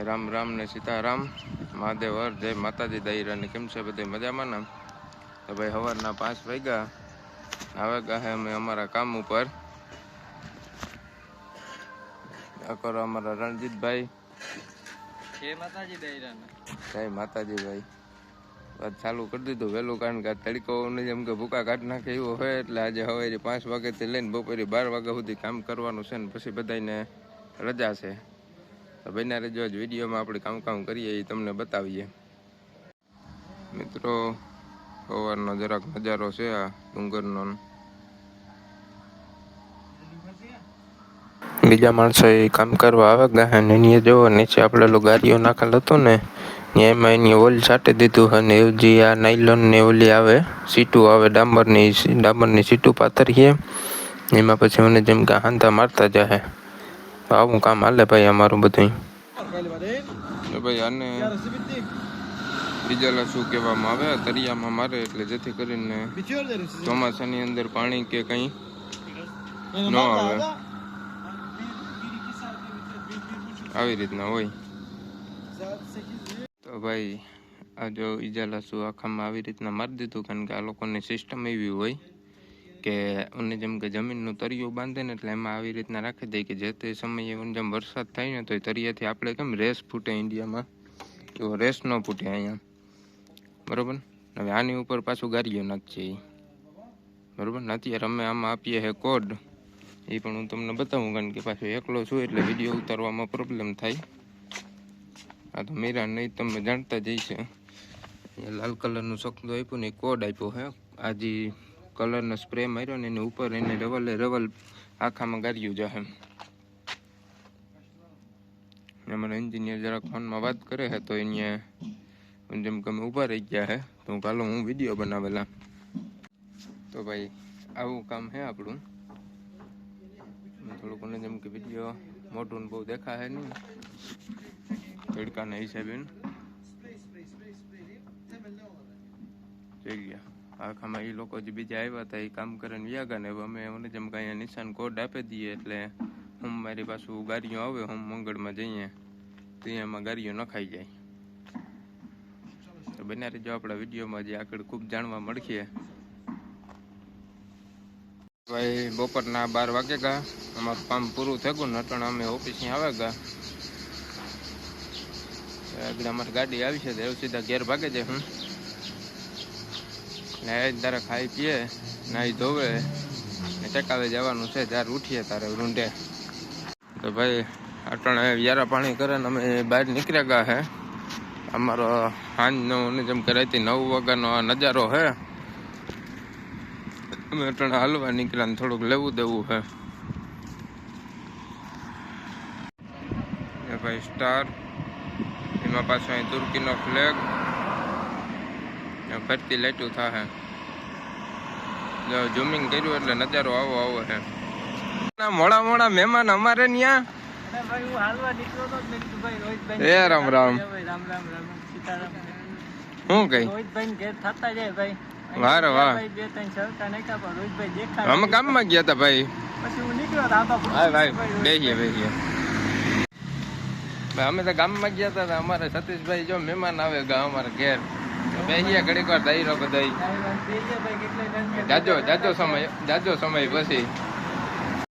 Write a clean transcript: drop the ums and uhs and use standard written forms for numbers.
રામ રામ ને સીતારામ, મહાદેવ હર, જય માતાજી દાયરા ને કેમ છે બધે મજામાં ને? તો ભાઈ સવારના 5 વાગ્યા આવે ગયા અમે અમારા કામ ઉપર. આ કરો અમારા રણજીતભાઈ. જય માતાજી દાયરા ને. જય માતાજી ભાઈ. વાત ચાલુ કરી દીધું વહેલું, કારણ કે તડકો જેમ કે ભૂકા કાઢી નાખે એવો હોય, એટલે આજે સવારે 5 વાગ્યાથી લઈને બપોરે 12 વાગ્યા સુધી કામ કરવાનું છે ને પછી બધાને રજા છે. તો બન્યા રહેજો, જ વિડીયોમાં આપણે કામ કરીએ એ તમને બતાવીએ. મિત્રો સવારનો જરાક નજારો છે આ ડુંગરનો. બીજા માણસો એ કામ કરવા આવે ગયા અને અહીંયા જોવો નીચે આપણે ગાડીઓ નાખેલ હતું ને, એમાં એની ઓઇલ છાંટી દીધું. અને એવું જે આ નાયલોન ને ઓલી આવે સીટું આવે ડામરની સીટું પાથરીએ, એમાં પછી મને જેમ કે હાંધા મારતા જાય. આવું કામ હાલે ભાઈ અમારું બધું. ભાઈ આને ડીઝલ શું કહેવામાં આવે, તરિયામાં મારે એટલે જેથી કરીને ચોમાસાની અંદર પાણી કે કંઈ ન આવે, આવી રીતના હોય. તો ભાઈ આ જો ઈજાલાસુ આખામાં આવી રીતના મારી દીધું, કારણ કે આ લોકોની સિસ્ટમ એવી હોય કે એને જેમ કે જમીનનું તરિયું બાંધે ને એટલે એમાં આવી રીતના રાખી દે કે જે તે સમયે જેમ વરસાદ થાય ને તો એ તરિયાથી આપણે કેમ રેસ ફૂટે ઇન્ડિયામાં, એવો રેસ ન ફૂટે અહીંયા, બરાબર. હવે આની ઉપર પાછું ગાડીઓ નાખીએ, બરાબર ને. અત્યારે અમે આમાં આપીએ છે કોડ, એ પણ હું તમને બતાવું, કારણ કે પાછું એકલો છું એટલે વિડીયો ઉતારવામાં પ્રોબ્લેમ થાય. આ તો મીરા નહીં તમે જાણતા જ છે. લાલ કલરનું સખતું આપ્યું ને કોડ આપ્યો છે. આ જે કલરનો સ્પ્રે માર્યો ને એની ઉપર એને રવલ આખામાં ગાર્યું જાય. અમારા એન્જિનિયર જરાક ફોનમાં વાત કરે છે તો એને જેમ કે અમે ઊભા રહી ગયા છે તો ચાલો હું વિડીયો બનાવેલા. તો ભાઈ આવું કામ છે આપણું. થોડુંક જેમ કે વિડીયો મોટું બહુ દેખાય નહીં તડકાના હિસાબે. જોઈ ગયા આખામાં એ લોકો જે બીજા આવ્યા હતા એ કામ કરીને વ્યા ગયા ને. અમે મને જેમ કે નિશાન કોડ આપી દઈએ એટલે હું મારી પાછું ગાડીઓ આવે હું મંગળમાં જઈએ તો એમાં ગાડીઓ નખાઈ જાય. તો બન્યા રહેજો આપણા વિડીયોમાં, જે આગળ ખૂબ જાણવા મળશે. ભાઈ બપોરના 12 વાગે ગયા, અમારું કામ પૂરું થઈ ગયું. નટણ અમે ઓફિસથી આવે ગયા, આગળ અમારી ગાડી આવી છે તો એવું સીધા ઘેર ભાગે છે. હું ને તારે ખાઈ પીએ, નાહી ધોવે ને ટકાવે જવાનું છે. જ્યારે ઉઠીએ તારે રૂંઢે. તો ભાઈ અટણ વ્યારા પાણી કરે ને અમે બહાર નીકળ્યા ગયા હે. અમારો સાંજનો જેમ કે રાતે 9 વાગ્યાનો નજારો છે. અમે અટણ હાલવા નીકળ્યા ને થોડુંક લેવું દેવું છે. ભાઈ સ્ટાર, એમાં પાછું અહીં તુર્કીનો ફ્લેગ, ફરતી લાઈટું થાય. ઝૂમિંગ કર્યું એટલે નજારો આવો છે. મોડા મહેમાન અમારે ત્યાં. એ રામ રામ શું કઈ વાહ વાહ. અમે કામમાં ગયા હતા ભાઈ. બેસીએ અમે તો ગામમાં ગયા હતા. અમારે સતીશભાઈ જો મહેમાન આવે ગયા અમારા ઘેર, બેસીએ ઘડીક વાર દાયરો બધા. જાજો સમય પછી